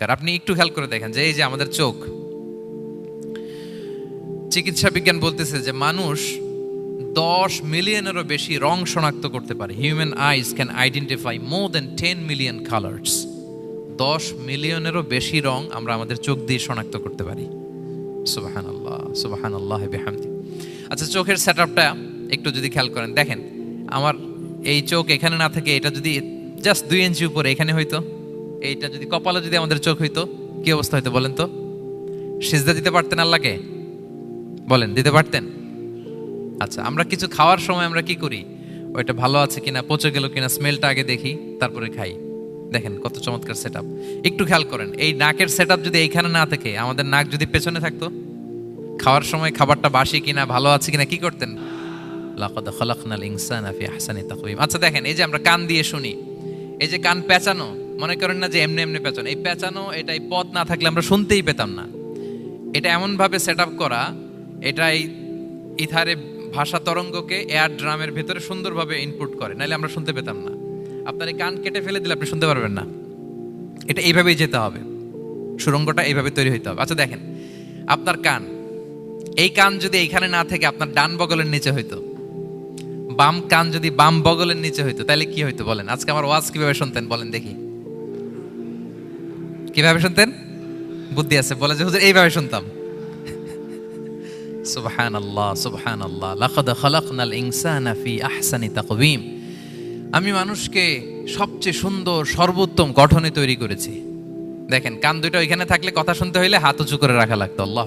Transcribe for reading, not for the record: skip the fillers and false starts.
আপনি একটু খেয়াল করে দেখেন যে এই যে আমাদের চোখ, চিকিৎসা বিজ্ঞান বলতেছে যে মানুষ 10 মিলিয়নেরও বেশি রং শনাক্ত করতে পারে। Human eyes can identify more than 10 million colours. 10 মিলিয়নেরও বেশি রং আমরা আমাদের চোখ দিয়ে শনাক্ত করতে পারি। সুবহানাল্লাহ, সুবহানাল্লাহ বিহামদি। আচ্ছা, চোখের সেটআপটা একটু যদি খেয়াল করেন, দেখেন আমার এই চোখ এখানে না থাকে, এটা যদি জাস্ট 2 ইঞ্চি উপরে এখানে হইতো, এইটা যদি কপালে যদি আমাদের চোখ হইতো, কি অবস্থা হইতো বলেন তো? সিজদা দিতে পারতেন আল্লাহকে? বলেন, দিতে পারতেন? আচ্ছা, আমরা কিছু খাওয়ার সময় আমরা কি করি? ওইটা ভালো আছে কিনা, পচে গেল কিনা, স্মেলটা আগে দেখি, তারপরে খাই। দেখেন কত চমৎকার সেটআপ। একটু খেয়াল করেন, এই নাকের সেটআপ যদি এইখানে না থাকে, আমাদের নাক যদি পেছনে থাকতো, খাওয়ার সময় খাবারটা বাসি কিনা, ভালো আছে কিনা কি করতেন? লাকাদ খালাকনাল ইনসানা ফি আহসানি তাকওয়িম। আচ্ছা দেখেন, এই যে আমরা কান দিয়ে শুনি, এই যে কান পেঁচানো, মনে করেন না যে এমনি এমনি পেঁচানো, এই পেঁচানো, এটাই পথ না থাকলে আমরা শুনতেই পেতাম না। এটা এমন ভাবে সেটআপ করা, এটাই ইথারে ভাষা তরঙ্গকে এয়ার ড্রামের ভেতরে সুন্দরভাবে ইনপুট করে, নাহলে আমরা শুনতে পেতাম না। আপনার এই কান কেটে ফেলে দিলে আপনি শুনতে পারবেন না। এটা এইভাবেই যেতে হবে, সুরঙ্গটা এইভাবে তৈরি হইতে হবে। আচ্ছা দেখেন, আপনার কান, এই কান যদি এইখানে না থেকে আপনার ডান বগলের নিচে হইতো, বাম কান যদি বাম বগলের নিচে হইতো, তাহলে কি হইতো বলেন? আজকে আমার ওয়াজ কিভাবে শুনতেন বলেন দেখি? কিভাবে শুনতেন? বুদ্ধি আছে বলে যে হুজুর এইভাবে শুনতাম। সুবহানাল্লাহ, সুবহানাল্লাহ। লাকাদ খালাকনাল ইনসানা ফি আহসানি তাকওয়িম। আমি মানুষকে সবচেয়ে সুন্দর সর্বোত্তম গঠনে তৈরি করেছি। দেখেন, কান দুটো ওইখানে থাকলে কথা শুনতে হইলে হাত উঁচু করে রাখা লাগতো। আল্লাহ